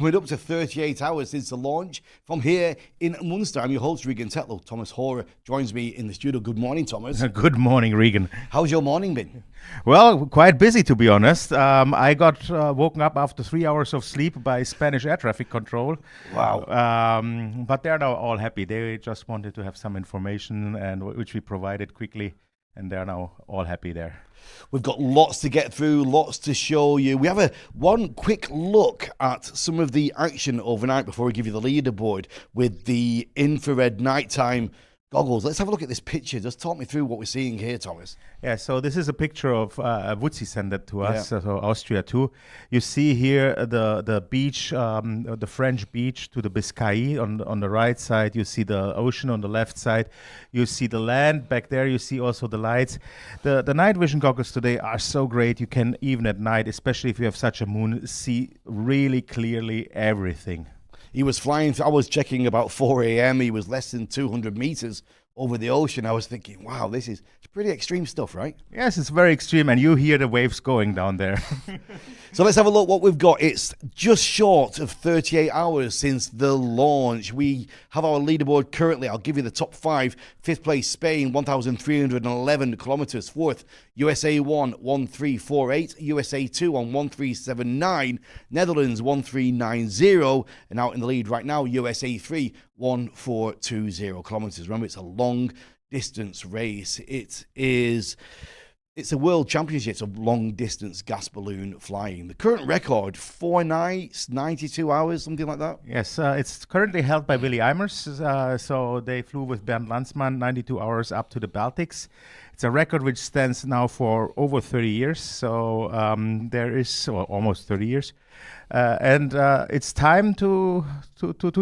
We're up to 38 hours since the launch from here in Munster. I'm your host, Regan Tetlow. Thomas Hoare joins me in the studio. Good morning, Thomas. Good morning, Regan. How's your morning been? Well, quite busy, to be honest. I got woken up after 3 hours of sleep by Spanish air traffic control. Wow. But they're now all happy. They just wanted to have some information, and which we provided quickly, and they're now all happy there. We've got lots to get through, lots to show you. We have one quick look at some of the action overnight before we give you the leaderboard with the infrared nighttime goggles. Let's have a look at this picture. Just talk me through what we're seeing here, Thomas. Yeah, so this is a picture of Wutzi sent it to us, so Austria too. You see here the beach, the French beach to the Biscay on the right side. You see the ocean on the left side. You see the land back there. You see also the lights. The night vision goggles today are so great. You can, even at night, especially if you have such a moon, see really clearly everything. He was flying, I was checking about 4 a.m. He was less than 200 meters over the ocean. I was thinking, wow, it's pretty extreme stuff, right? Yes, it's very extreme, and you hear the waves going down there. So let's have a look what we've got. It's just short of 38 hours since the launch. We have our leaderboard currently. I'll give you the top five. Fifth place, Spain, 1,311 kilometers. Fourth, USA 1, 1348. USA 2 on 1379. Netherlands, 1390. And out in the lead right now, USA 3, 1420 kilometers. Remember, it's a long distance race. It's a world championship of long distance gas balloon flying. The current record, 4 nights, 92 hours, something like that. Yes, it's currently held by Willy Eimers. So they flew with Bernd Landsmann 92 hours up to the Baltics. It's a record which stands now for over 30 years. So there is almost 30 years. And it's time to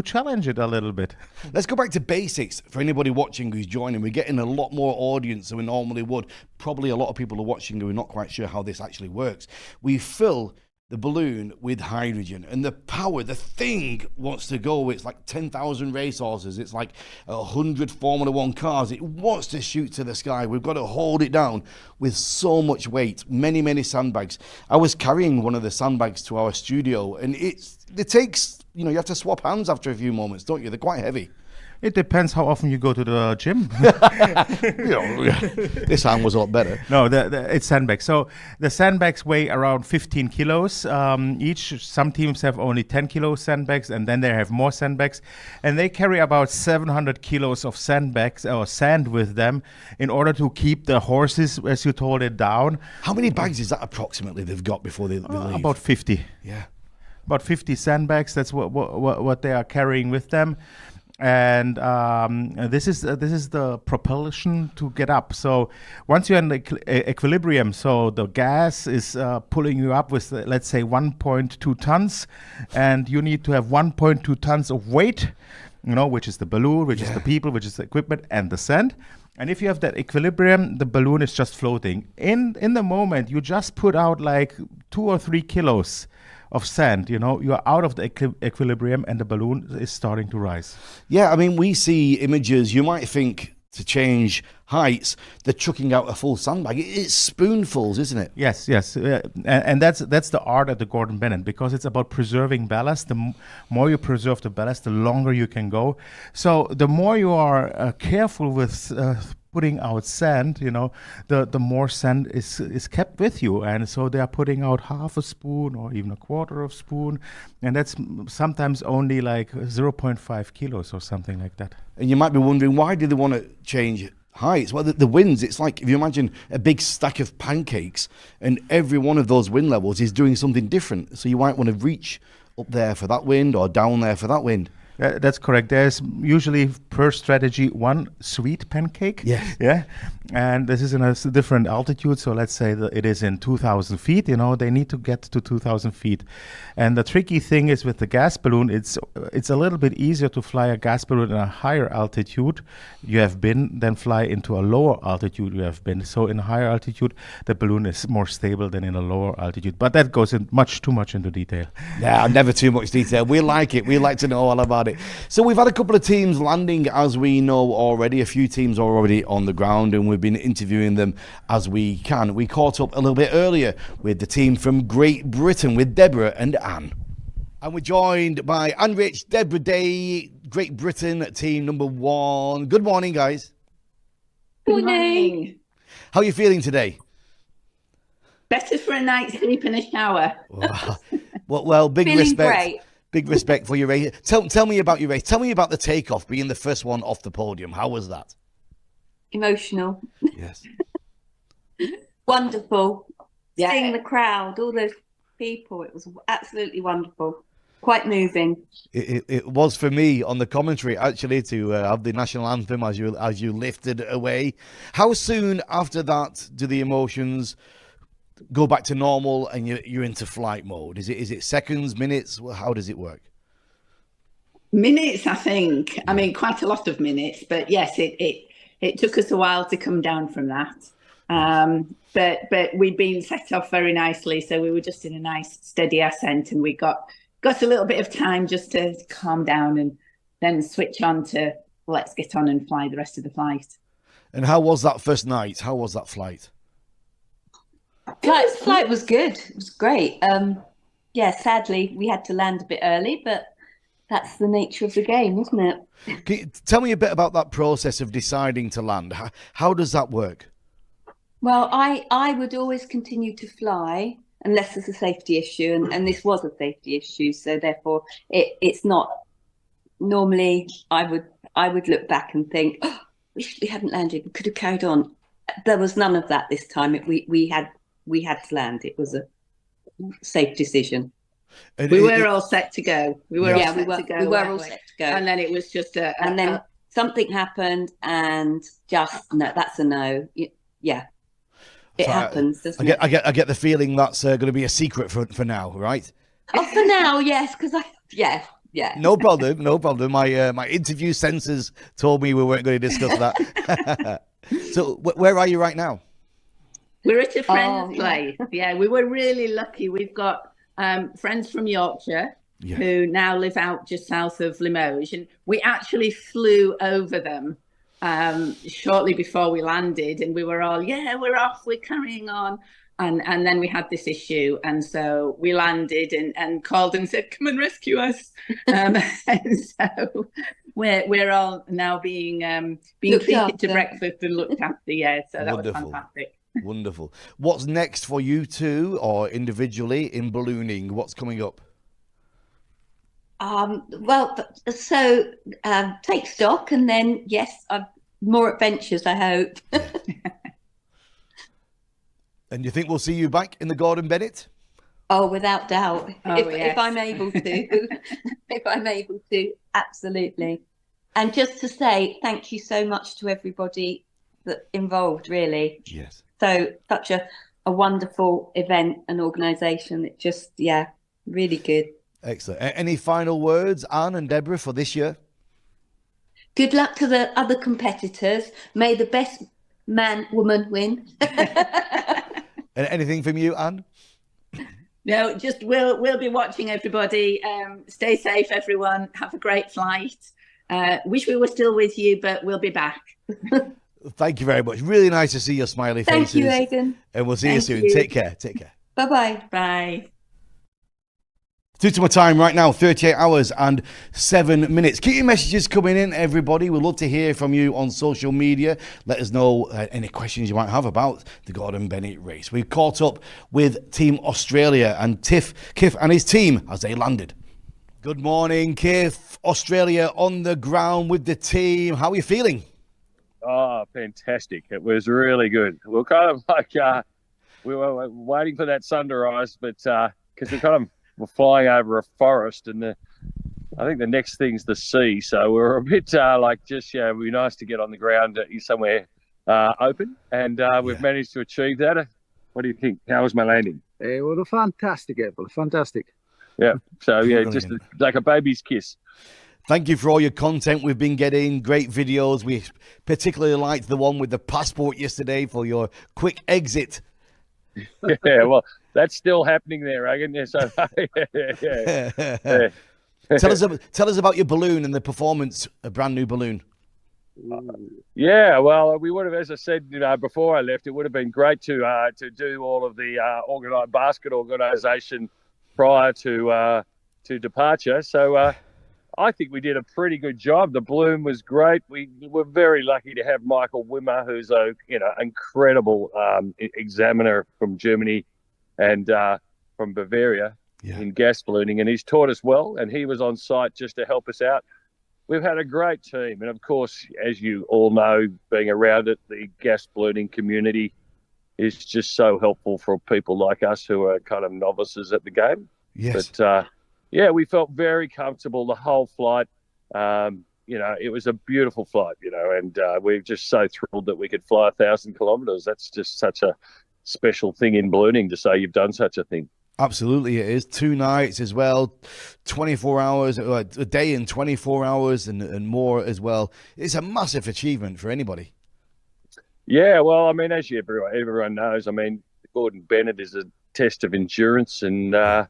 challenge it a little bit. Let's go back to basics for anybody watching who's joining. We're getting a lot more audience than we normally would. Probably a lot of people are watching who are not quite sure how this actually works. We fill the balloon with hydrogen, and the power, the thing wants to go. It's like 10,000 racehorses. It's like 100 Formula One cars. It wants to shoot to the sky. We've got to hold it down with so much weight, many, many sandbags. I was carrying one of the sandbags to our studio, and it takes, you have to swap hands after a few moments, don't you? They're quite heavy. It depends how often you go to the gym. This hand was a lot better. No, it's sandbags. So the sandbags weigh around 15 kilos each. Some teams have only 10 kilo sandbags, and then they have more sandbags. And they carry about 700 kilos of sandbags or sand with them in order to keep the horses, as you told it, down. How many bags is that approximately they've got before they leave? About 50. Yeah. About 50 sandbags. That's what they are carrying with them. And this is the propulsion to get up. So once you're in the equilibrium, so the gas is pulling you up with, let's say, 1.2 tons, and you need to have 1.2 tons of weight, which is the balloon, which is the people, which is the equipment, and the sand. And if you have that equilibrium, the balloon is just floating. In the moment, you just put out like 2 or 3 kilos of sand, you're out of the equilibrium, and the balloon is starting to rise. Yeah, I mean, we see images, you might think to change heights, they're chucking out a full sandbag. It's spoonfuls, isn't it? Yes. And that's the art at the Gordon Bennett, because it's about preserving ballast. The more you preserve the ballast, the longer you can go. So the more you are careful with putting out sand, the more sand is kept with you. And so they are putting out half a spoon or even a quarter of a spoon. And that's sometimes only like 0.5 kilos or something like that. And you might be wondering, why do they want to change heights? Well, the winds, it's like if you imagine a big stack of pancakes, and every one of those wind levels is doing something different. So you might want to reach up there for that wind or down there for that wind. That's correct. There's usually per strategy one sweet pancake. Yes. Yeah. And this is in a different altitude. So let's say that it is in 2,000 feet. They need to get to 2,000 feet. And the tricky thing is with the gas balloon, it's a little bit easier to fly a gas balloon in a higher altitude you have been than fly into a lower altitude you have been. So in a higher altitude, the balloon is more stable than in a lower altitude. But that goes in too much into detail. Yeah, never too much detail. We like it. We like to know all about it. So we've had a couple of teams landing, as we know already. A few teams are already on the ground, and we've been interviewing them as we can. We caught up a little bit earlier with the team from Great Britain, with Deborah and Anne. And we're joined by Anne Rich, Deborah Day, Great Britain, team number 1. Good morning, guys. Good morning. How are you feeling today? Better for a night's sleep and a shower. Well, big Feeling respect. great. Big respect for your race. Tell me about your race. Tell me about the takeoff, being the first one off the podium. How was that? Emotional. Yes. Wonderful. Yeah. Seeing the crowd, all those people, it was absolutely wonderful. Quite moving. It was for me on the commentary, actually, to have the national anthem as you lifted away. How soon after that do the emotions go back to normal and you're into flight mode? Is it seconds, minutes? How does it work? Minutes, I think. I mean, quite a lot of minutes, but yes, it took us a while to come down from that. But we'd been set off very nicely, so we were just in a nice steady ascent, and we got a little bit of time just to calm down and then switch on to let's get on and fly the rest of the flight. And how was that first night? How was that flight? Flight was good. It was great. Yeah, sadly, we had to land a bit early, but that's the nature of the game, isn't it? Can you tell me a bit about that process of deciding to land? How does that work? Well, I would always continue to fly unless there's a safety issue, and this was a safety issue, so therefore it's not. Normally, I would look back and think, oh, wish we hadn't landed. We could have carried on. There was none of that this time. We had to land. It was a safe decision. And We were all set to go. We were all set to go. We were all set to go. And then it was just and then something happened, and just no, that's a no. Yeah, it happens, doesn't it? I get the feeling that's going to be a secret for now, right? Oh, for now, yes, because yeah. No problem, no problem. My interview censors told me we weren't going to discuss that. So where are you right now? We're at a friend's place. Yeah, we were really lucky. We've got friends from Yorkshire who now live out just south of Limoges, and we actually flew over them shortly before we landed, and we were all, we're off, we're carrying on. And then we had this issue, and so we landed and called and said, "Come and rescue us!" And so we're all now being treated to breakfast and looked after. Yeah, so that was fantastic. Wonderful. What's next for you two, or individually in ballooning? What's coming up? Well, so take stock, and then yes, more adventures, I hope. And you think we'll see you back in the Gordon Bennett? Oh, without doubt. Yes. If I'm able to, absolutely. And just to say thank you so much to everybody that involved, really. Yes. So such a wonderful event and organisation. It just, really good. Excellent. Any final words, Anne and Deborah, for this year? Good luck to the other competitors. May the best man, woman win. And anything from you, Anne? No, just we'll be watching everybody. Stay safe, everyone. Have a great flight. Wish we were still with you, but we'll be back. Thank you very much. Really nice to see your smiley faces. Thank you, Aidan. And we'll see you soon. Take care. Take care. Bye-bye. Bye. Due to my time right now, 38 hours and 7 minutes. Keep your messages coming in, everybody. We'd love to hear from you on social media. Let us know any questions you might have about the Gordon Bennett race. We've caught up with Team Australia and Kif and his team as they landed. Good morning, Kif. Australia on the ground with the team. How are you feeling? Oh, fantastic. It was really good. We were kind of like, we were waiting for that sun to rise, but because we're flying over a forest, and I think the next thing's the sea. So we're a bit it'd be nice to get on the ground somewhere open, and we've managed to achieve that. What do you think? How was my landing? It was fantastic, April. Fantastic. Yeah. So just like a baby's kiss. Thank you for all your content we've been getting. Great videos. We particularly liked the one with the passport yesterday for your quick exit. Yeah, well, that's still happening there, Reagan. Yeah, so, yeah. Tell us about your balloon and the performance, a brand new balloon. Yeah, well, we would have, as I said, before I left, it would have been great to do all of the basket organisation prior to to departure. So I think we did a pretty good job. The bloom was great. We were very lucky to have Michael Wimmer, who's a incredible examiner from Germany and from Bavaria in gas ballooning, and he's taught us well. And he was on site just to help us out. We've had a great team, and of course, as you all know, being around it, the gas ballooning community is just so helpful for people like us who are kind of novices at the game. Yes. But we felt very comfortable the whole flight. It was a beautiful flight, and we're just so thrilled that we could fly 1,000 kilometres. That's just such a special thing in ballooning to say you've done such a thing. Absolutely, it is. 2 nights as well, 24 hours, a day and 24 hours and more as well. It's a massive achievement for anybody. Yeah, well, I mean, as everyone knows, I mean, Gordon Bennett is a test of endurance, and I'm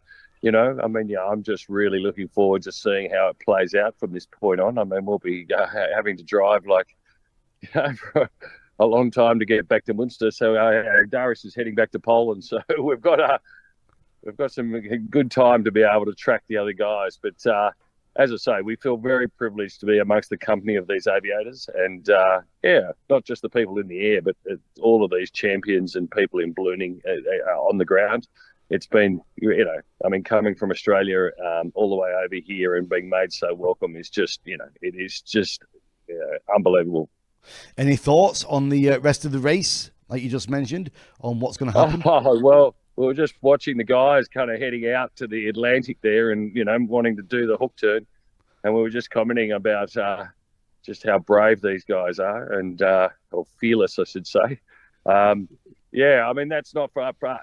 just really looking forward to seeing how it plays out from this point on. I mean, we'll be having to drive for a long time to get back to Munster. So Darius is heading back to Poland, so we've got some good time to be able to track the other guys. But as I say, we feel very privileged to be amongst the company of these aviators, and not just the people in the air, but all of these champions and people in ballooning on the ground. It's been, coming from Australia all the way over here and being made so welcome is just, it is just unbelievable. Any thoughts on the rest of the race, like you just mentioned, on what's going to happen? Oh, well, we were just watching the guys kind of heading out to the Atlantic there and, wanting to do the hook turn. And we were just commenting about just how brave these guys are and or fearless, I should say. That's not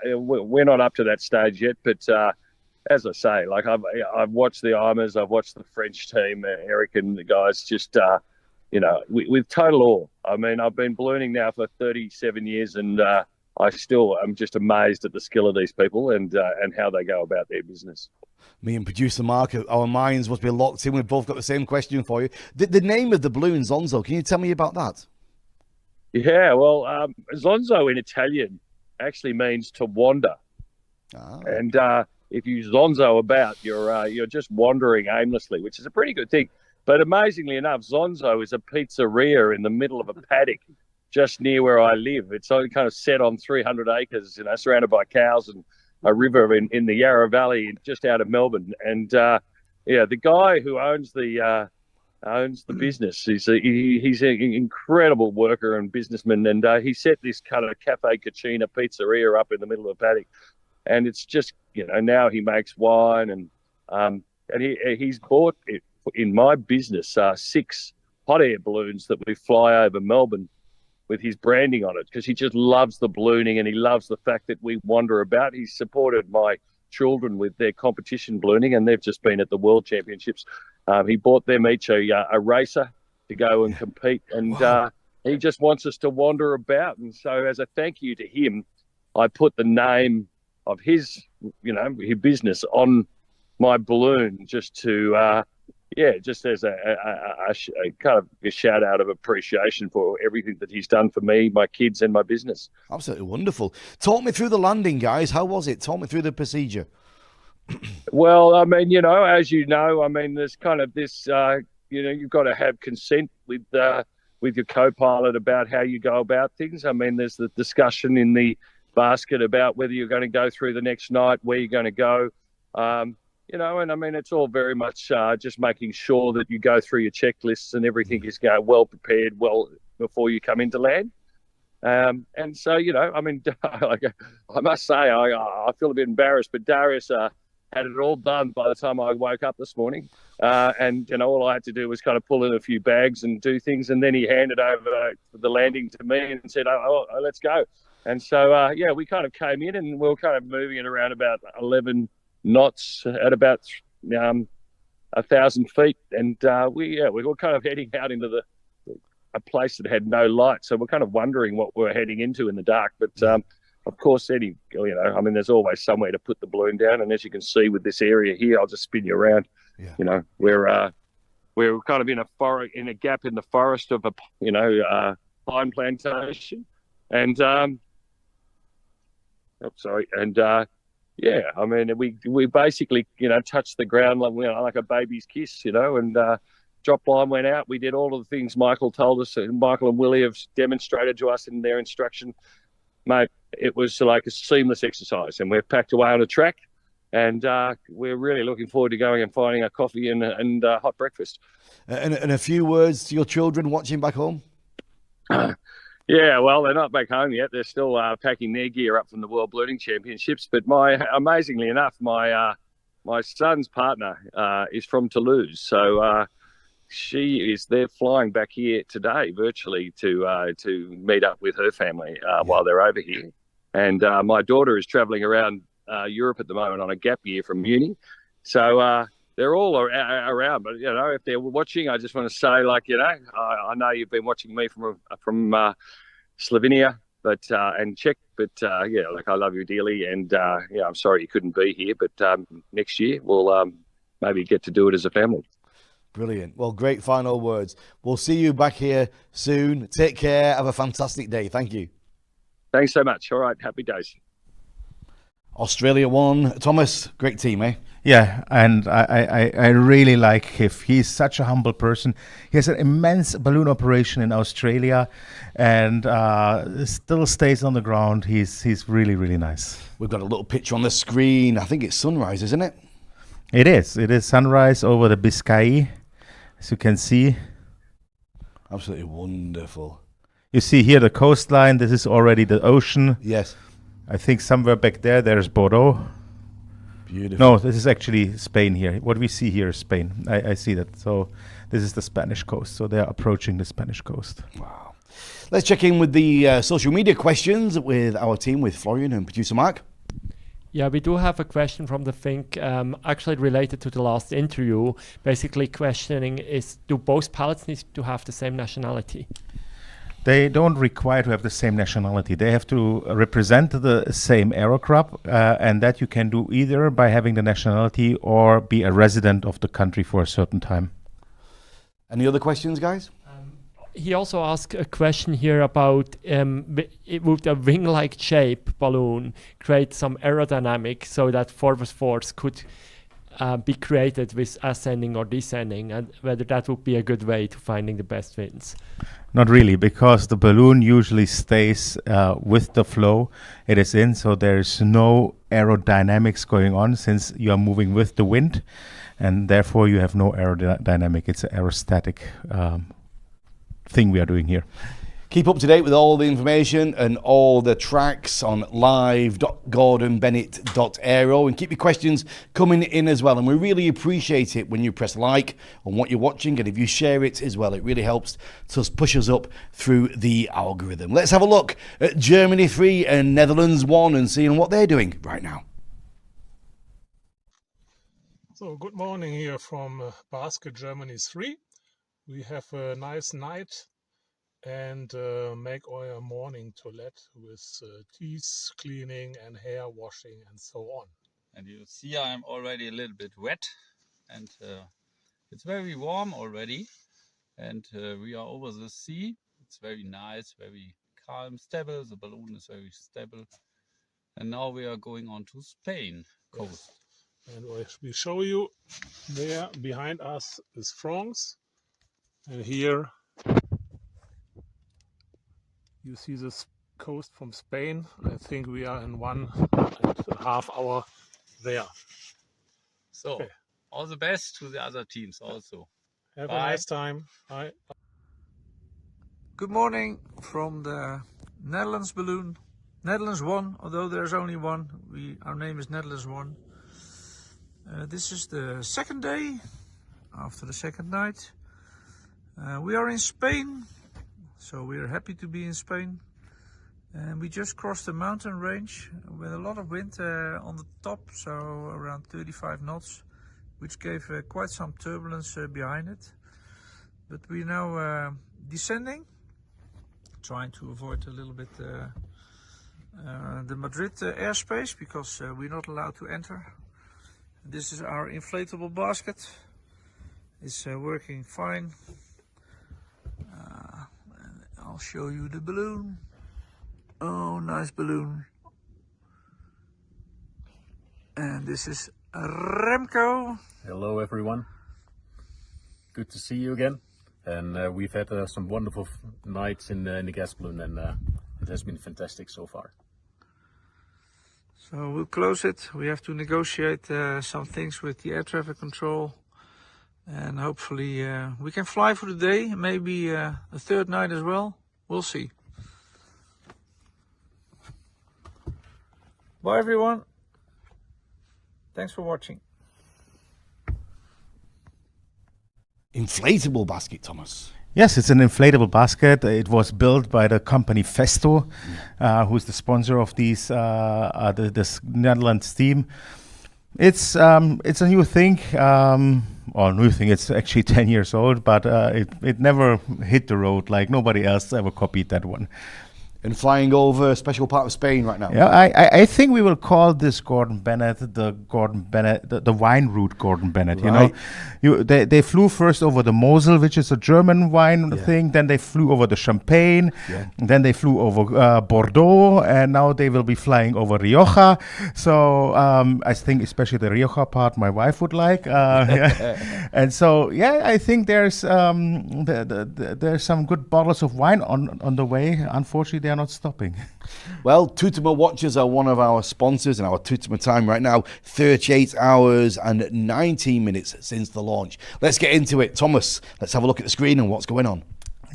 we're not up to that stage yet. But as I say, I've watched the IMAs, I've watched the French team, Eric and the guys just, with total awe. I mean, I've been ballooning now for 37 years and I'm just amazed at the skill of these people and how they go about their business. Me and producer Mark, our minds must be locked in. We've both got the same question for you. The name of the balloon, Zonzo, can you tell me about that? Yeah, well, Zonzo in Italian actually means to wander. Oh. And if you zonzo about, you're just wandering aimlessly, which is a pretty good thing. But amazingly enough, Zonzo is a pizzeria in the middle of a paddock just near where I live. It's kind of set on 300 acres, surrounded by cows and a river in the Yarra Valley, just out of Melbourne. And the guy who owns the business, he's an incredible worker and businessman, and he set this kind of Cafe Cucina pizzeria up in the middle of a paddock. And it's just, now he makes wine and he's bought it in my business 6 hot air balloons that we fly over Melbourne with his branding on it, because he just loves the ballooning and he loves the fact that we wander about. He's supported my children with their competition ballooning, and they've just been at the World Championships. He bought them each a racer to go and compete, and he just wants us to wander about. And so as a thank you to him, I put the name of his business on my balloon just to just as a kind of a shout out of appreciation for everything that he's done for me, my kids, and my business. Absolutely wonderful. Talk me through the landing, guys. How was it? Talk me through the procedure. Well, I mean, as you know, I mean, there's kind of this, you've got to have consent with your co-pilot about how you go about things. I mean, there's the discussion in the basket about whether you're going to go through the next night, where you're going to go. And I mean, it's all very much just making sure that you go through your checklists and everything is going well prepared before you come into land. And so, I mean, I must say, I feel a bit embarrassed, but Darius had it all done by the time I woke up this morning. And all I had to do was kind of pull in a few bags and do things. And then he handed over the landing to me and said, oh let's go. And so, we kind of came in and we were kind of moving it around about 11 knots at about 1,000 feet, and we were kind of heading out into a place that had no light, so we're kind of wondering what we're heading into in the dark. But of course, I mean, there's always somewhere to put the balloon down, and as you can see with this area here, I'll just spin you around. Yeah. We're kind of in a gap in the forest of a pine plantation, and Yeah, I mean, we basically, touched the ground like a baby's kiss, and drop line went out. We did all of the things Michael told us, and Michael and Willie have demonstrated to us in their instruction. Mate, it was like a seamless exercise, and we've packed away on a track, and we're really looking forward to going and finding a coffee and hot breakfast. And a few words to your children watching back home? Yeah, well, they're not back home yet. They're still packing their gear up from the World Ballooning Championships. But amazingly enough, my son's partner is from Toulouse, so they're flying back here today virtually to meet up with her family while they're over here. And my daughter is traveling around Europe at the moment on a gap year from uni. So they're all around. But, if they're watching, I just want to say, I know you've been watching me from Slovenia and Czech. But, I love you dearly. And, I'm sorry you couldn't be here. But next year we'll maybe get to do it as a family. Brilliant. Well, great final words. We'll see you back here soon. Take care. Have a fantastic day. Thank you. Thanks so much. All right. Happy days. Australia won. Thomas, great team, eh? Yeah, and I really like Kif. He's such a humble person. He has an immense balloon operation in Australia and still stays on the ground. He's really, really nice. We've got a little picture on the screen. I think it's sunrise, isn't it? It is. It is sunrise over the Biscay, as you can see. Absolutely wonderful. You see here the coastline. This is already the ocean. Yes. I think somewhere back there's Bordeaux. Beautiful. No, this is actually Spain here. What we see here is Spain. I see that. So this is the Spanish coast. So they're approaching the Spanish coast. Wow. Let's check in with the social media questions with our team, with Florian and producer Mark. Yeah, we do have a question from the Think, actually related to the last interview. Basically questioning is, do both pilots need to have the same nationality? They don't require to have the same nationality. They have to represent the same aero club, and that you can do either by having the nationality or be a resident of the country for a certain time. Any other questions, guys? He also asked a question here about would a wing-like shape balloon create some aerodynamic so that forward force could be created with ascending or descending, and whether that would be a good way to finding the best winds? Not really, because the balloon usually stays with the flow it is in, so there's no aerodynamics going on since you are moving with the wind, and therefore you have no aerodynamic. It's an aerostatic thing we are doing here. Keep up to date with all the information and all the tracks on live.gordonbennett.aero, and keep your questions coming in as well. And we really appreciate it when you press like on what you're watching, and if you share it as well. It really helps to push us up through the algorithm. Let's have a look at Germany 3 and Netherlands 1 and seeing what they're doing right now. So good morning here from Basket Germany 3. We have a nice night and make our morning toilette with teeth cleaning and hair washing and so on. And you see I'm already a little bit wet, and it's very warm already, and we are over the sea. It's very nice, very calm, stable. The balloon is very stable, and now we are going on to Spain coast. Yes. And we show you there behind us is France, and here you see this coast from Spain. I think we are in 1.5 hours there. So, okay. All the best to the other teams also. Have a nice time. Bye. Good morning from the Netherlands balloon. Netherlands 1, although there's only one. Our name is Netherlands 1. This is the second day after the second night. We are in Spain. So we are happy to be in Spain, and we just crossed the mountain range with a lot of wind on the top, so around 35 knots, which gave quite some turbulence behind it. But we're now descending, trying to avoid a little bit the Madrid airspace, because we're not allowed to enter. This is our inflatable basket. It's working fine. I'll show you the balloon. Oh, nice balloon. And this is Remco. Hello everyone. Good to see you again. And we've had some wonderful nights in the gas balloon, and it has been fantastic so far. So we'll close it. We have to negotiate some things with the air traffic control. And hopefully we can fly for the day, maybe a third night as well. We'll see. Bye everyone. Thanks for watching. Inflatable basket, Thomas. Yes, it's an inflatable basket. It was built by the company Festo, who's the sponsor of these this Netherlands team. It's a new thing, or new thing. It's actually 10 years old, but it never hit the road. Like nobody else ever copied that one. And flying over a special part of Spain right now. Yeah, I think we will call this Gordon Bennett the wine route Gordon Bennett. Right. You know, they flew first over the Mosel, which is a German wine thing. Then they flew over the Champagne. Yeah. Then they flew over Bordeaux, and now they will be flying over Rioja. So I think especially the Rioja part, my wife would like. And so I think there's some good bottles of wine on the way. Unfortunately, they are not stopping. Well, Tutuma Watches are one of our sponsors, and our Tutuma time right now, 38 hours and 19 minutes since the launch. Let's get into it. Thomas, let's have a look at the screen and what's going on.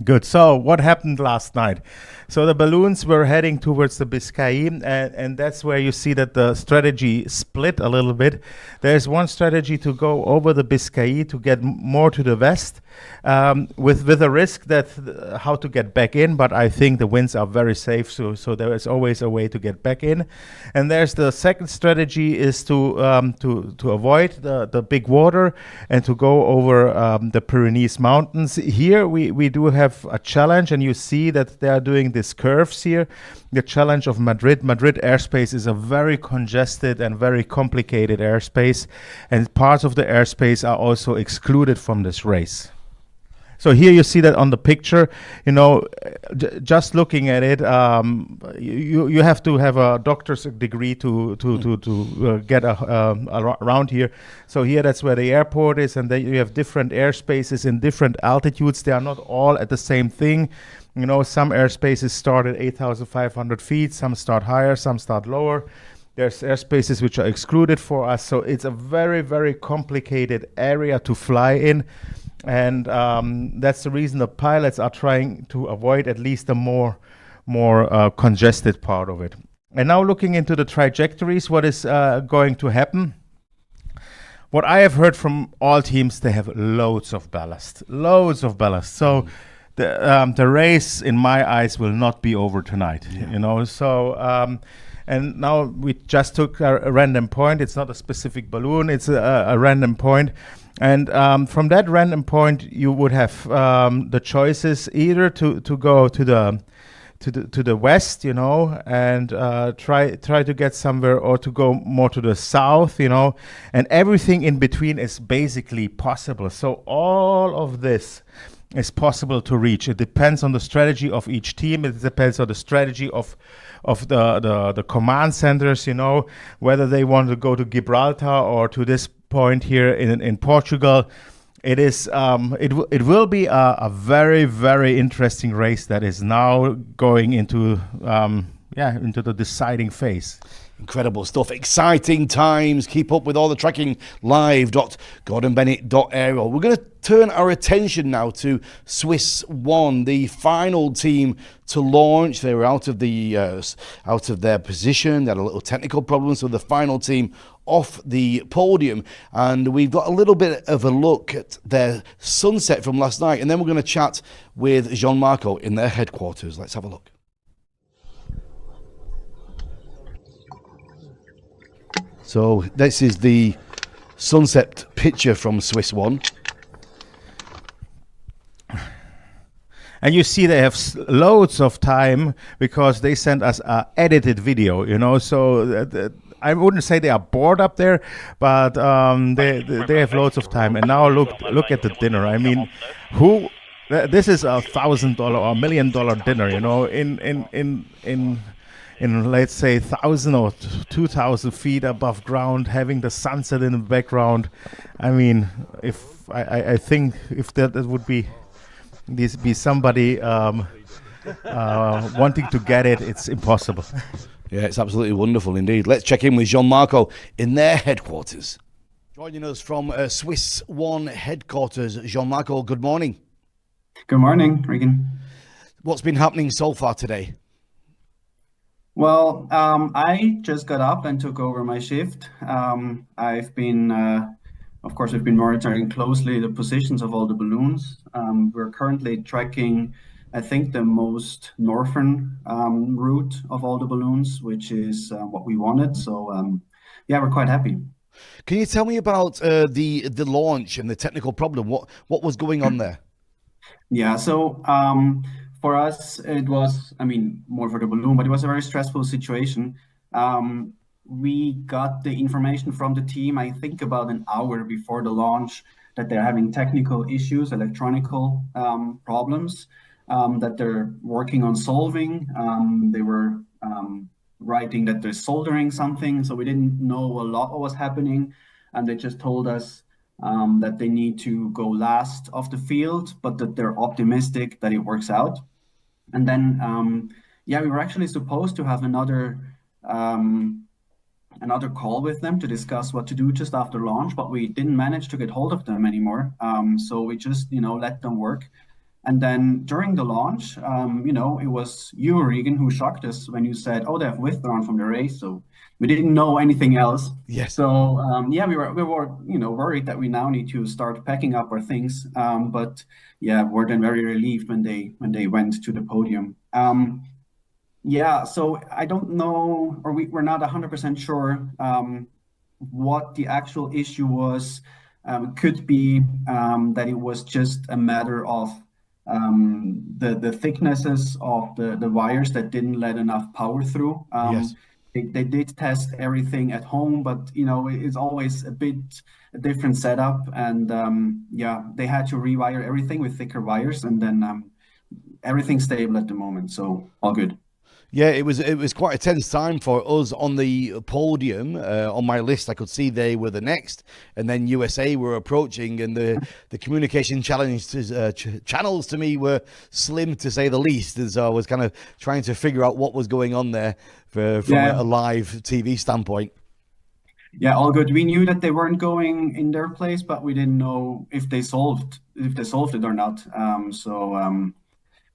Good. So what happened last night? So the balloons were heading towards the Biscayne, and that's where you see that the strategy split a little bit. There's one strategy to go over the Biscayne to get more to the west, with a risk that how to get back in, but I think the winds are very safe, so there is always a way to get back in. And there's the second strategy is to avoid the big water and to go over the Pyrenees Mountains. Here we do have a challenge, and you see that they are doing these curves here. The challenge of Madrid. Madrid airspace is a very congested and very complicated airspace, and parts of the airspace are also excluded from this race. So here you see that on the picture, you know, just looking at it, you have to have a doctor's degree to get around here. So here that's where the airport is, and then you have different airspaces in different altitudes. They are not all at the same thing. You know, some airspaces start at 8,500 feet, some start higher, some start lower. There's airspaces which are excluded for us. So it's a very, very complicated area to fly in. And that's the reason the pilots are trying to avoid at least the more congested part of it. And now looking into the trajectories, what is going to happen? What I have heard from all teams, they have loads of ballast. So the race, in my eyes, will not be over tonight. You know, so. And now we just took a random point. It's not a specific balloon. It's a random point. And from that random point, you would have the choices either to go to the west, you know, and try to get somewhere, or to go more to the south, you know, and everything in between is basically possible. So all of this is possible to reach. It depends on the strategy of each team. It depends on the strategy of the command centers, you know, whether they want to go to Gibraltar or to this point here in Portugal. It is it will be a very, very interesting race that is now going into the deciding phase. Incredible stuff. Exciting times. Keep up with all the tracking live.gordonbennett.aero. We're going to turn our attention now to Swiss One, the final team to launch. They were out of their position. They had a little technical problem, so the final team off the podium. And we've got a little bit of a look at their sunset from last night, and then we're going to chat with Jean-Marco in their headquarters. Let's have a look. So this is the sunset picture from Swiss One. And you see they have loads of time because they sent us an edited video, you know, so I wouldn't say they are bored up there, but they have loads of time. And now look at the dinner. I mean, this is $1,000 or $1 million dinner, you know, in in let's say 1,000 or 2,000 feet above ground, having the sunset in the background. I mean, if I think if that would be somebody wanting to get it, it's impossible. Yeah, it's absolutely wonderful indeed. Let's check in with Jean-Marco in their headquarters. Joining us from Swiss One headquarters, Jean-Marco, good morning. Good morning, Regan. What's been happening so far today? Well, I just got up and took over my shift. I've been, of course, we've been monitoring closely the positions of all the balloons. We're currently tracking, I think, the most northern route of all the balloons, which is what we wanted. So, yeah, we're quite happy. Can you tell me about the launch and the technical problem? What was going on there? Yeah, so for us, it was, I mean, more for the balloon, but it was a very stressful situation. We got the information from the team, I think about an hour before the launch, that they're having technical issues, electronical problems that they're working on solving. They were writing that they're soldering something, so we didn't know a lot what was happening, and they just told us that they need to go last of the field, but that they're optimistic that it works out. And then, yeah, we were actually supposed to have another call with them to discuss what to do just after launch, but we didn't manage to get hold of them anymore. So we just, let them work. And then during the launch, it was you, Regan, who shocked us when you said, "Oh, they've withdrawn from the race." So we didn't know anything else. Yes. So yeah, we were worried that we now need to start packing up our things. But yeah, we're then very relieved when they went to the podium. Yeah, so I don't know, or we're not 100% sure what the actual issue was. Could be that it was just a matter of the thicknesses of the wires that didn't let enough power through. Yes. They did test everything at home, but it's always a different setup, and yeah, they had to rewire everything with thicker wires, and then everything's stable at the moment, so all good. Yeah, it was quite a tense time for us on the podium. On my list, I could see they were the next, and then USA were approaching, and the communication channels to me were slim, to say the least. And so I was kind of trying to figure out what was going on there from a live TV standpoint. Yeah, all good. We knew that they weren't going in their place, but we didn't know if they solved it or not.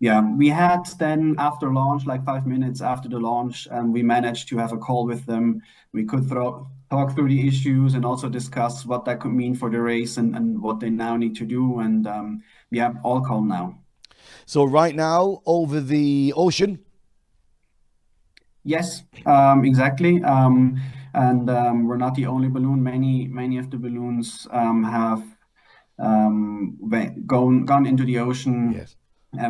Yeah, we had then after launch, like 5 minutes after the launch, we managed to have a call with them. We could talk through the issues and also discuss what that could mean for the race and what they now need to do. And yeah, all calm now. So right now, over the ocean? Yes, exactly. And we're not the only balloon. Many of the balloons have gone into the ocean. Yes.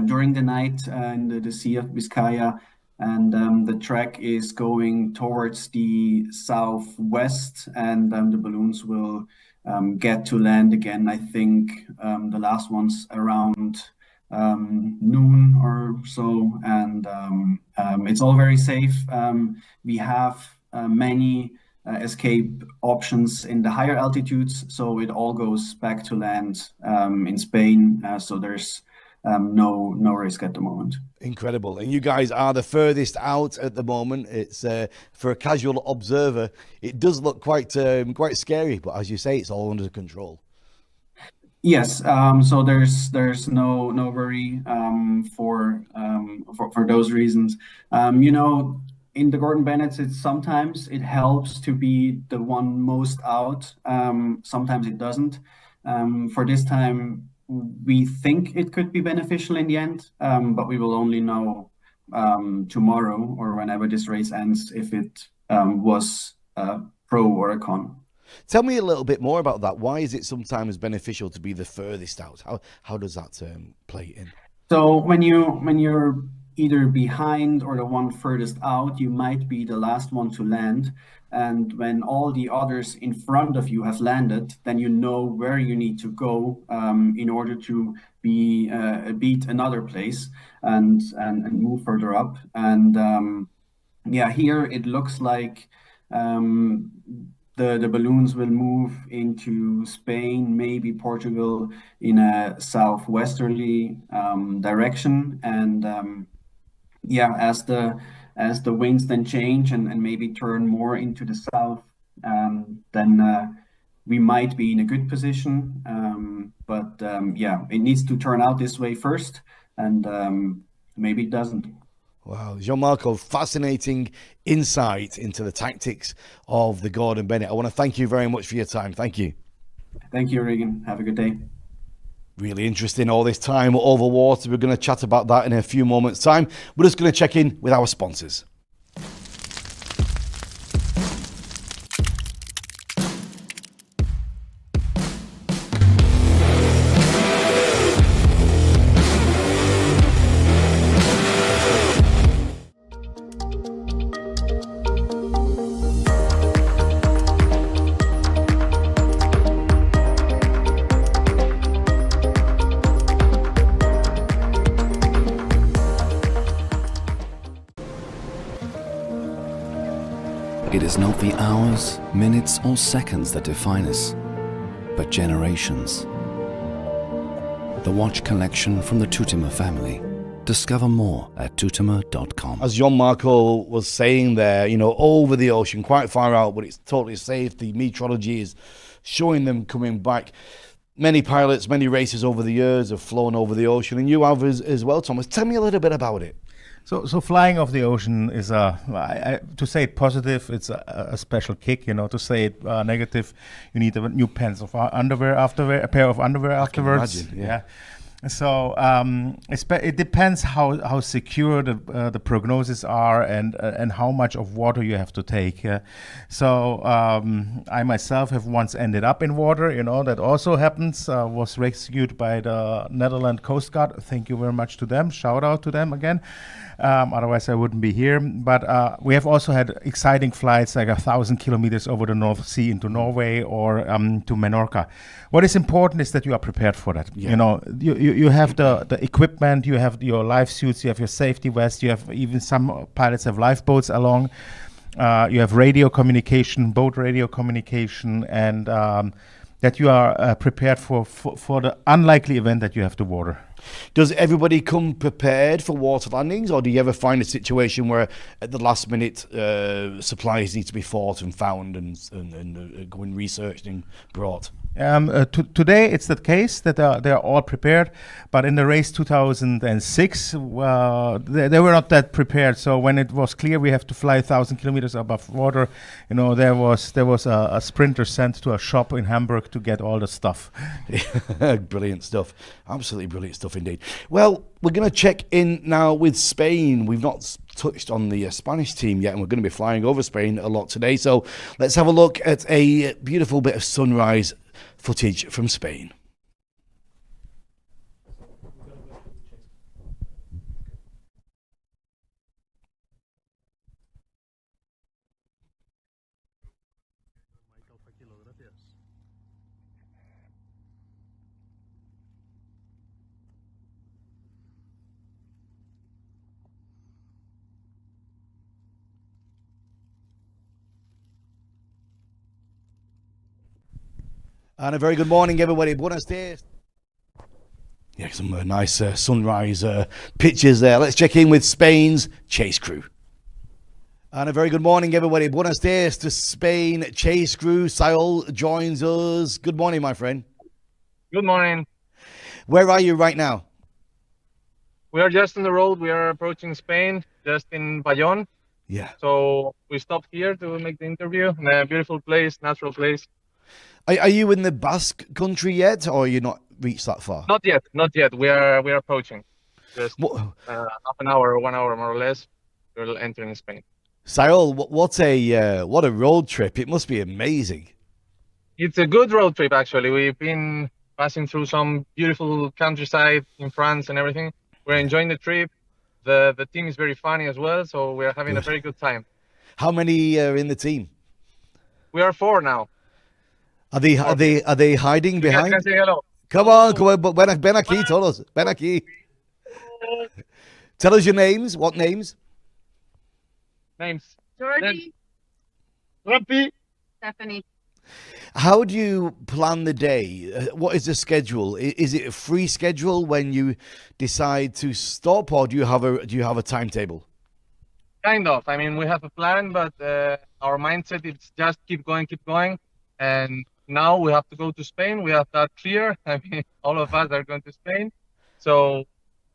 During the night in the Sea of Biscaya, and the track is going towards the southwest, and the balloons will get to land again. I think the last one's around noon or so, and it's all very safe. We have many escape options in the higher altitudes, so it all goes back to land in Spain. So there's no risk at the moment. Incredible. And you guys are the furthest out at the moment. It's for a casual observer, it does look quite scary, but as you say, it's all under control. Yes, so there's no worry for those reasons. In the Gordon Bennetts, sometimes it helps to be the one most out. Sometimes it doesn't. For this time, we think it could be beneficial in the end, but we will only know tomorrow or whenever this race ends if it was a pro or a con. Tell me a little bit more about that. Why is it sometimes beneficial to be the furthest out? How does that play in? So when you're either behind or the one furthest out, you might be the last one to land. And when all the others in front of you have landed, then you know where you need to go in order to beat another place and move further up. And yeah, here it looks like the balloons will move into Spain, maybe Portugal, in a southwesterly direction, and yeah, as the winds then change and maybe turn more into the south, then we might be in a good position. But yeah, it needs to turn out this way first, and maybe it doesn't. Wow, Jean-Marco, fascinating insight into the tactics of the Gordon Bennett. I want to thank you very much for your time. Thank you. Thank you, Regan. Have a good day. Really interesting, all this time over water. We're going to chat about that in a few moments' time. We're just going to check in with our sponsors. It is not the hours, minutes or seconds that define us, but generations. The watch collection from the Tuttimer family. Discover more at tuttimer.com. As Jean-Marco was saying there, you know, over the ocean, quite far out, but it's totally safe. The meteorology is showing them coming back. Many pilots, many racers over the years have flown over the ocean, and you have as well, Thomas. Tell me a little bit about it. So flying off the ocean is to say it positive, it's a special kick. You know, to say it negative, you need a new pair of underwear afterwards. Imagine, yeah. So it depends how secure the prognosis are and how much of water you have to take. So I myself have once ended up in water. You know, that also happens. Was rescued by the Netherlands Coast Guard. Thank you very much to them. Shout out to them again. Otherwise I wouldn't be here. But we have also had exciting flights, like 1,000 kilometers over the North Sea into Norway or to Menorca. What is important is that you are prepared for that. Yeah. You know, you have the equipment, you have your life suits, you have your safety vest, you have even some pilots have lifeboats along. You have radio communication, boat radio communication, and that you are prepared for the unlikely event that you have to water. Does everybody come prepared for water landings, or do you ever find a situation where at the last minute supplies need to be fought and found and go and researched and brought? Today it's the case that they are all prepared, but in the race 2006 they were not that prepared. So when it was clear we have to fly 1,000 kilometers above water, you know, there was a sprinter sent to a shop in Hamburg to get all the stuff. Brilliant stuff, absolutely brilliant stuff indeed. Well, we're going to check in now with Spain. We've not touched on the Spanish team yet, and we're going to be flying over Spain a lot today. So let's have a look at a beautiful bit of sunrise footage from Spain. And a very good morning, everybody. Buenos dias. Yeah, some nice sunrise pictures there. Let's check in with Spain's chase crew. And a very good morning, everybody. Buenos dias to Spain chase crew. Saul joins us. Good morning, my friend. Good morning. Where are you right now? We are just on the road. We are approaching Spain, just in Bayonne. Yeah. So we stopped here to make the interview. In a beautiful place, natural place. Are you in the Basque country yet, or are you not reached that far? Not yet, not yet. We are approaching. Just half an hour, 1 hour more or less. We're entering Spain. Saul, what a road trip! It must be amazing. It's a good road trip, actually. We've been passing through some beautiful countryside in France and everything. We're enjoying the trip. The team is very funny as well, so we're having a very good time. How many are in the team? We are 4 now. Are they hiding behind? Can say hello. Come on. Ven aquí, todos. Ven aquí. Tell us your names. What names? names. Georgie, Rumpy. Stephanie. How do you plan the day? What is the schedule? Is it a free schedule when you decide to stop, or do you have a timetable? Kind of. I mean, we have a plan, but our mindset is just keep going. And now we have to go to Spain. We have that clear. I mean, all of us are going to Spain. So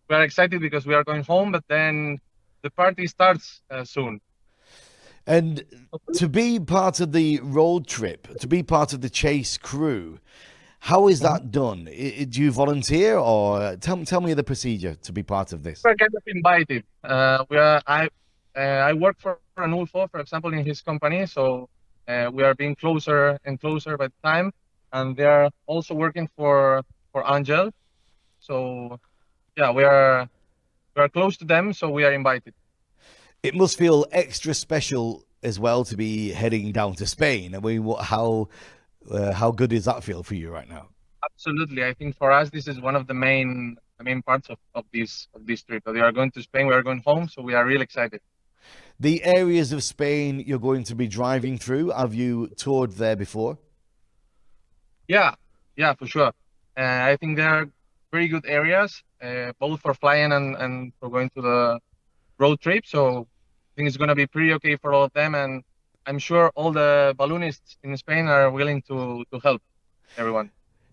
we are excited because we are going home, but then the party starts soon. And to be part of the road trip, to be part of the chase crew, how is that done? Do you volunteer, or tell me the procedure to be part of this? We're kind of invited. I work for Anulfo, for example, in his company, so we are being closer and closer by the time, and they are also working for Angel. So yeah, we are close to them, so we are invited. It must feel extra special as well to be heading down to Spain. I mean, how good does that feel for you right now? Absolutely. I think for us, this is one of the main parts of this trip. We are going to Spain, we are going home, so we are really excited. The areas of Spain you're going to be driving through, have you toured there before? Yeah, for sure. I think there are very good areas, both for flying and for going to the road trip. So I think it's going to be pretty okay for all of them. And I'm sure all the balloonists in Spain are willing to help everyone.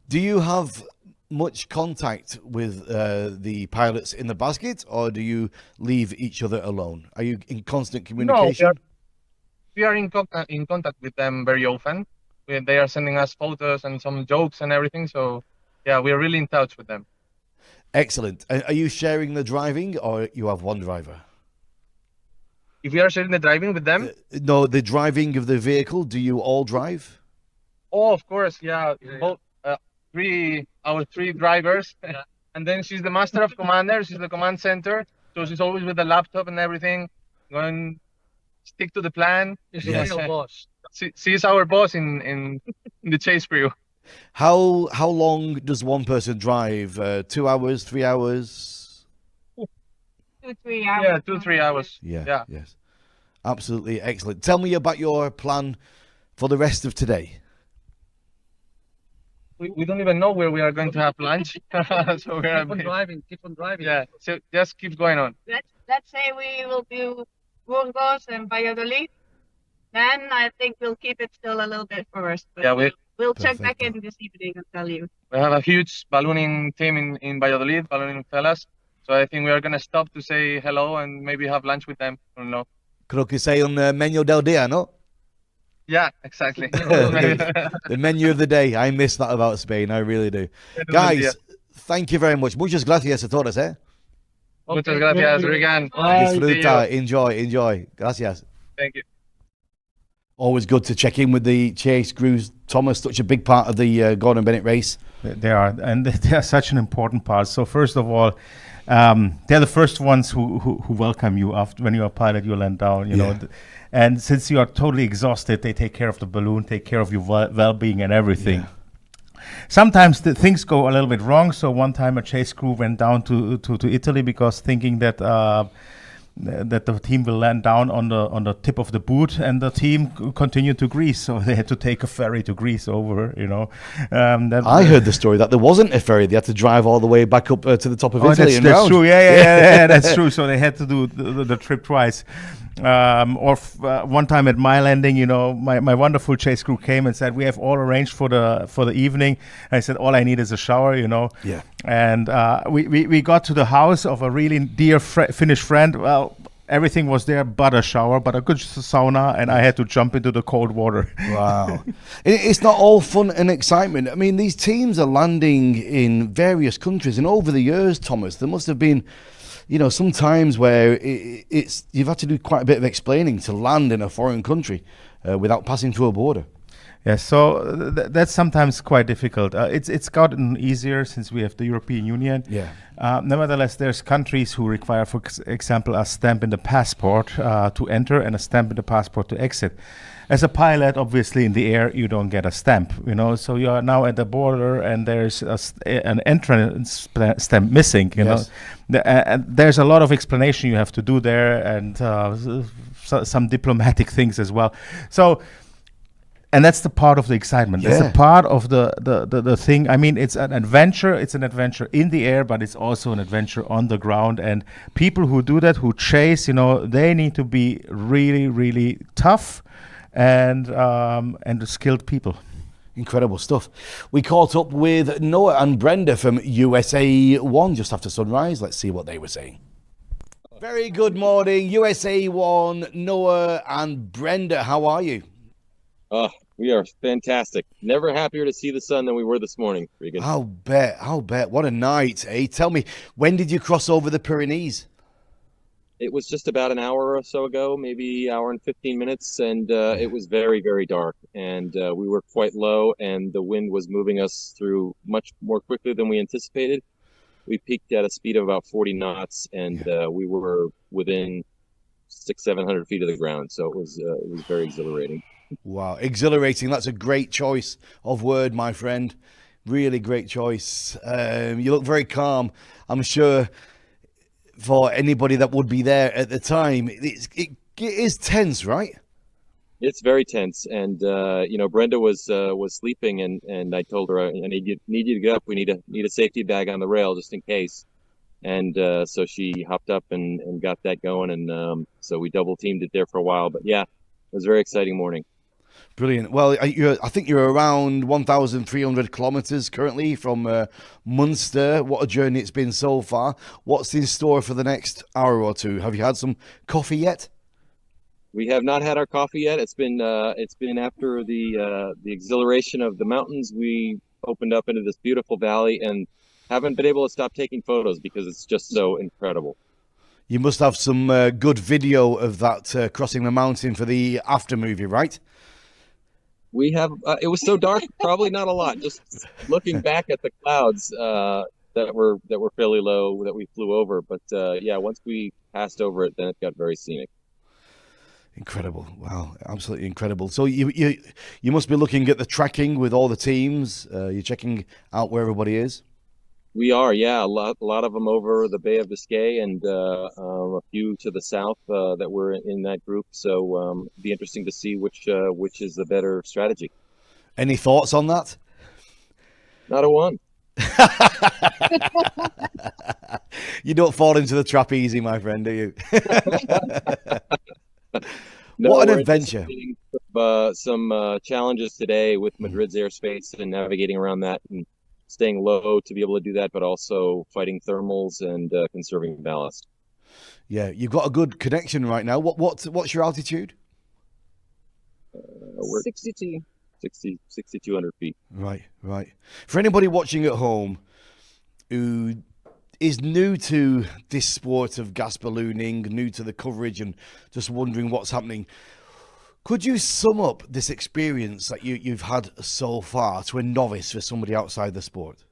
Do you have much contact with the pilots in the basket, or do you leave each other alone? Are you in constant communication? No, we are in contact with them very often. They are sending us photos and some jokes and everything. So yeah, we are really in touch with them. Excellent. Are you sharing the driving, or you have one driver? If we are sharing the driving with them? No, the driving of the vehicle. Do you all drive? Oh, of course, yeah. Both, our three drivers, and then she's the master of commander. She's the command center, so she's always with the laptop and everything. Going stick to the plan. She's the real boss. She's our boss in the chase crew. How long does one person drive? 2 hours, 3 hours? 2-3 hours. Yeah, 2-3 hours. Yeah. Yes. Absolutely excellent. Tell me about your plan for the rest of today. We don't even know where we are going to have lunch. So we are keep on driving. Yeah, so just keep going on. Let's say we will do Burgos and Valladolid. Then I think we'll keep it still a little bit first. But Yeah, we'll check back in this evening and tell you. We have a huge ballooning team in Valladolid, ballooning fellas. So I think we are going to stop to say hello and maybe have lunch with them. I don't know. Creo que say un menú del día, ¿no? Yeah, exactly. The menu of the day. I miss that about Spain. I really do. Guys, thank you very much. Muchas gracias a todos, eh? Muchas gracias, Regan. Disfruta. Enjoy. Gracias. Thank you. Always good to check in with the chase crews. Thomas, such a big part of the Gordon Bennett race. They are, and they are such an important part. So first of all, they're the first ones who welcome you after when you're a pilot, you land down, you know. And since you are totally exhausted, they take care of the balloon, take care of your well-being and everything. Yeah. Sometimes the things go a little bit wrong. So one time a chase crew went down to Italy because thinking that that the team will land down on the tip of the boot, and the team continued to Greece, so they had to take a ferry to Greece over, you know. I heard the story that there wasn't a ferry; they had to drive all the way back up to the top of Italy. That's true. Yeah, that's true. So they had to do the trip twice. One time at my landing, you know, my wonderful chase crew came and said, we have all arranged for the evening. And I said, all I need is a shower, you know. Yeah. And we got to the house of a really dear Finnish friend. Well, everything was there but a shower, but a good sauna, and I had to jump into the cold water. Wow. It's not all fun and excitement. I mean, these teams are landing in various countries, and over the years, Thomas, there must have been, you know, some times where you've had to do quite a bit of explaining to land in a foreign country without passing through a border. Yes, so that's sometimes quite difficult. It's gotten easier since we have the European Union. Yeah. Nevertheless, there's countries who require, for example, a stamp in the passport to enter and a stamp in the passport to exit. As a pilot, obviously, in the air, you don't get a stamp, so you are now at the border and there's an entrance stamp missing, Yes. and there's a lot of explanation you have to do there and some diplomatic things as well. So, and that's the part of the excitement. That's the part of the thing. I mean, it's an adventure. It's an adventure in the air, but it's also an adventure on the ground. And people who do that, who chase, they need to be really, really tough and skilled people. Incredible stuff. We caught up with Noah and Brenda from USA 1 just after sunrise. Let's see what they were saying. Very good morning, USA 1, Noah and Brenda. How are you? Oh, we are fantastic. Never happier to see the sun than we were this morning, Regan. I'll bet. What a night, eh? Tell me, when did you cross over the Pyrenees? It was just about an hour or so ago, maybe hour and 15 minutes, and it was very, very dark. And we were quite low, and the wind was moving us through much more quickly than we anticipated. We peaked at a speed of about 40 knots, and we were within 600-700 feet of the ground. So it was very exhilarating. Wow, exhilarating. That's a great choice of word, my friend. Really great choice. You look very calm. I'm sure for anybody that would be there at the time, it is tense, right? It's very tense, and Brenda was sleeping, and I told her I need you to get up. We need a safety bag on the rail just in case. And so she hopped up and got that going, and so we double teamed it there for a while. But yeah, it was a very exciting morning. Brilliant. Well, I think you're around 1,300 kilometers currently from Munster. What a journey it's been so far. What's in store for the next hour or two? Have you had some coffee yet? We have not had our coffee yet. It's been after the exhilaration of the mountains. We opened up into this beautiful valley and haven't been able to stop taking photos because it's just so incredible. You must have some good video of that crossing the mountain for the after movie, right? We have. It was so dark, probably not a lot. Just looking back at the clouds that were fairly low that we flew over. But yeah, once we passed over it, then it got very scenic. Incredible! Wow, absolutely incredible. So you must be looking at the tracking with all the teams. You're checking out where everybody is. We are, yeah, a lot of them over the Bay of Biscay and a few to the south that were in that group. So it'd be interesting to see which is the better strategy. Any thoughts on that? Not a one. You don't fall into the trap easy, my friend, do you? No, what an we're adventure. Some challenges today with Madrid's airspace and navigating around that and staying low to be able to do that, but also fighting thermals and conserving ballast. Yeah, you've got a good connection right now. What's your altitude? 6,200 feet. Right. For anybody watching at home who is new to this sport of gas ballooning, new to the coverage and just wondering what's happening, could you sum up this experience that you've had so far to a novice for somebody outside the sport?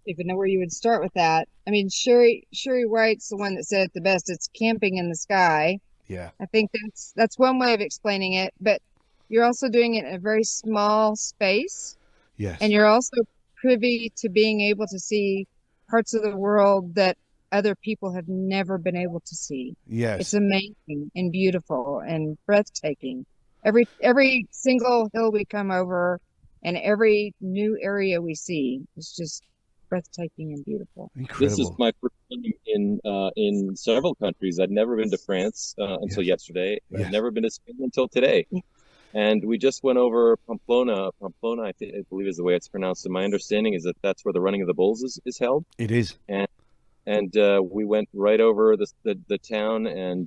Even know where you would start with that. I mean, Sherry Wright's the one that said it the best. It's camping in the sky. Yeah. I think that's one way of explaining it, but you're also doing it in a very small space. Yes. And you're also privy to being able to see parts of the world that other people have never been able to see. Yes. It's amazing and beautiful and breathtaking. Every single hill we come over and every new area we see is just breathtaking and beautiful. Incredible. This is my first time in several countries. I'd never been to France until yesterday. Yes. I'd never been to Spain until today. And we just went over Pamplona. Pamplona, I believe is the way it's pronounced. And my understanding is that that's where the running of the bulls is held. It is. And we went right over the town, and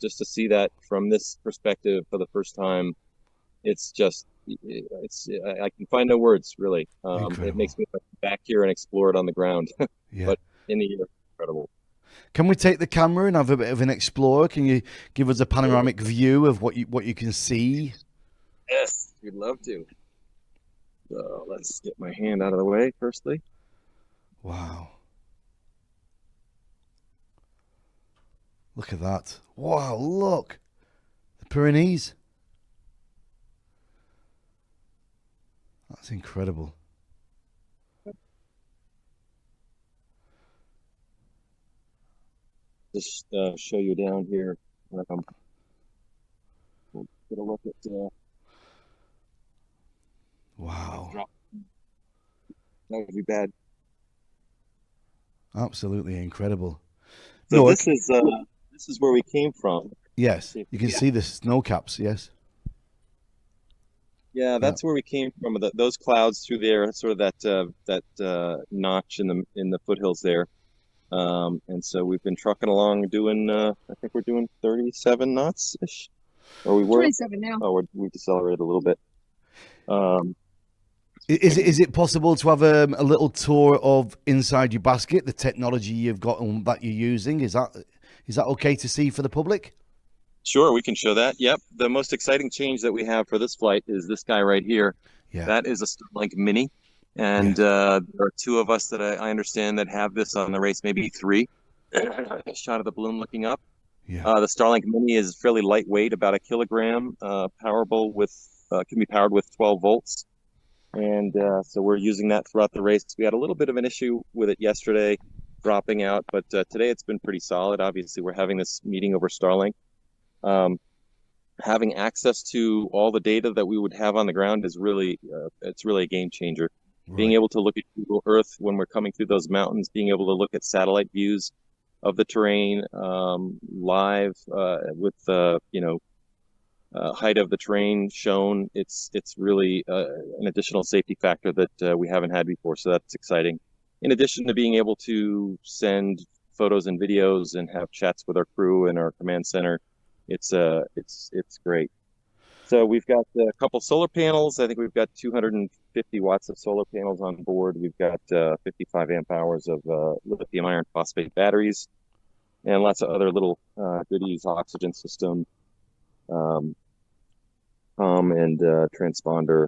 just to see that from this perspective for the first time, it's I can find no words really. It makes me back here and explore it on the ground. Yeah. But in the air, incredible. Can we take the camera and have a bit of an explore? Can you give us a panoramic view of what you can see? We'd love to. So let's get my hand out of the way firstly. Wow. Look at that. Wow, look. The Pyrenees. That's incredible. Just show you down here. We'll get a look at. Wow. That would be bad. Absolutely incredible. So No, this is where we came from. Yes, you can see the snow caps. Yes. Yeah, that's where we came from. Those clouds through there, sort of that notch in the foothills there. And so we've been trucking along doing, I think we're doing 37 knots ish, or we were 27 now. Oh, we decelerated a little bit. Is it possible to have a little tour of inside your basket, the technology you've got and that you're using? Is that okay to see for the public? Sure, we can show that. Yep. The most exciting change that we have for this flight is this guy right here. Yeah. That is a Starlink Mini. And there are two of us that I understand that have this on the race, maybe three. A shot of the balloon looking up. Yeah. The Starlink Mini is fairly lightweight, about a kilogram, powerable can be powered with 12 volts. And so we're using that throughout the race. We had a little bit of an issue with it yesterday, dropping out, but today it's been pretty solid. Obviously, we're having this meeting over Starlink. Having access to all the data that we would have on the ground is really, it's really a game changer. Right. Being able to look at Google Earth when we're coming through those mountains, being able to look at satellite views of the terrain live with height of the terrain shown, it's really an additional safety factor that we haven't had before. So that's exciting. In addition to being able to send photos and videos and have chats with our crew and our command center, it's great. So we've got a couple solar panels. I think we've got 250 watts of solar panels on board. We've got 55 amp hours of lithium iron phosphate batteries, and lots of other little goodies, oxygen system, and transponder,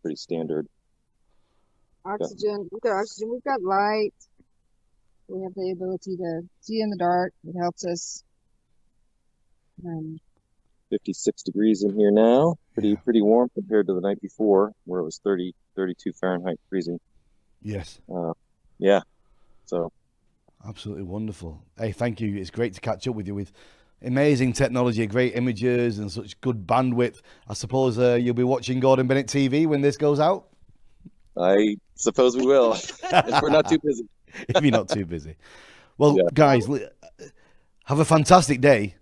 pretty standard. Oxygen, we've got oxygen, we've got light. We have the ability to see in the dark. It helps us. 56 degrees in here now. Pretty warm compared to the night before, where it was 32 Fahrenheit freezing. Yes. Yeah. So. Absolutely wonderful. Hey, thank you. It's great to catch up with you with amazing technology, great images, and such good bandwidth. I suppose you'll be watching Gordon Bennett TV when this goes out. I suppose we will, if we're not too busy. If you're not too busy. Well, guys, have a fantastic day.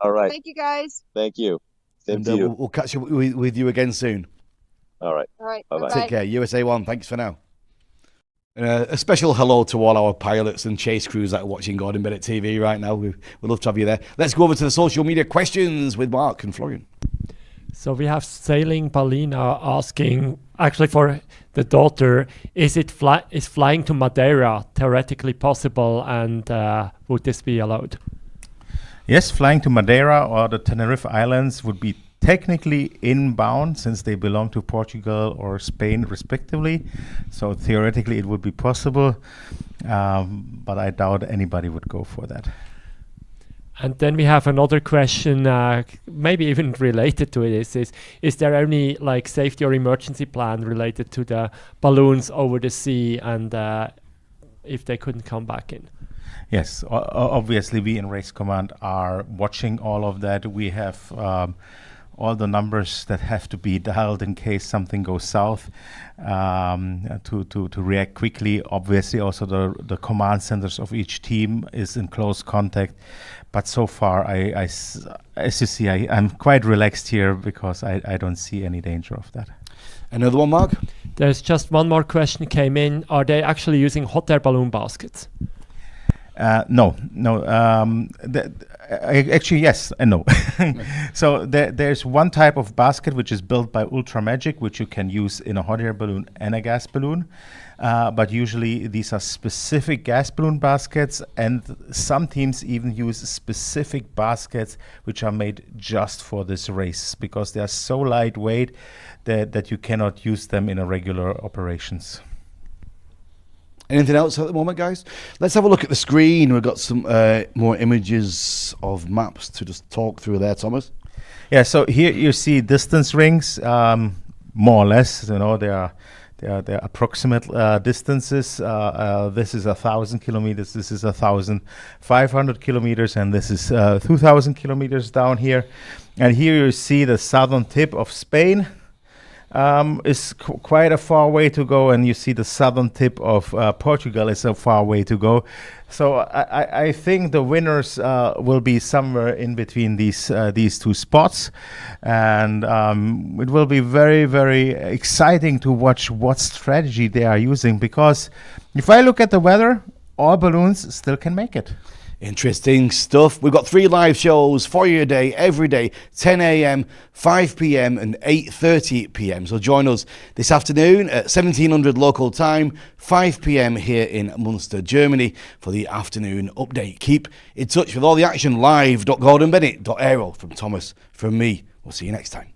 All right. Thank you, guys. Thank you. And we'll catch up with you again soon. All right. All right. Bye-bye. Take care. USA One. Thanks for now. A special hello to all our pilots and chase crews that are watching Gordon Bennett TV right now. We'd love to have you there. Let's go over to the social media questions with Mark and Florian. So we have Sailing Paulina asking, actually for the daughter, is flying to Madeira theoretically possible, and would this be allowed? Yes, flying to Madeira or the Tenerife Islands would be technically inbound since they belong to Portugal or Spain respectively. So theoretically it would be possible, but I doubt anybody would go for that. And then we have another question, maybe even related to it, is there any like safety or emergency plan related to the balloons over the sea, and if they couldn't come back in? Yes, obviously we in Race Command are watching all of that. We have all the numbers that have to be dialed in case something goes south to react quickly. Obviously also the command centers of each team is in close contact. But so far, as you see, I'm quite relaxed here because I don't see any danger of that. Another one, Mark? There's just one more question came in. Are they actually using hot air balloon baskets? No. Actually, yes and no. So there's one type of basket which is built by Ultra Magic, which you can use in a hot air balloon and a gas balloon. But usually these are specific gas balloon baskets, and some teams even use specific baskets which are made just for this race because they are so lightweight that you cannot use them in a regular operations. Anything else at the moment, guys? Let's have a look at the screen. We've got some more images of maps to just talk through there, Thomas. Yeah, so here you see distance rings, more or less. You know, they are approximate distances. This is 1,000 kilometers. This is 1,500 kilometers, and this is 2,000 kilometers down here. And here you see the southern tip of Spain. Is quite a far way to go, and you see the southern tip of Portugal is a far way to go. So I think the winners will be somewhere in between these two spots, and it will be very, very exciting to watch what strategy they are using, because if I look at the weather, all balloons still can make it. Interesting stuff. We've got 3 live shows for you a day, every day, 10 a.m., 5 p.m. and 8:30 p.m. So join us this afternoon at 1700 local time, 5 p.m. here in Munster, Germany for the afternoon update. Keep in touch with all the action live.gordonbennett.aero from Thomas, from me. We'll see you next time.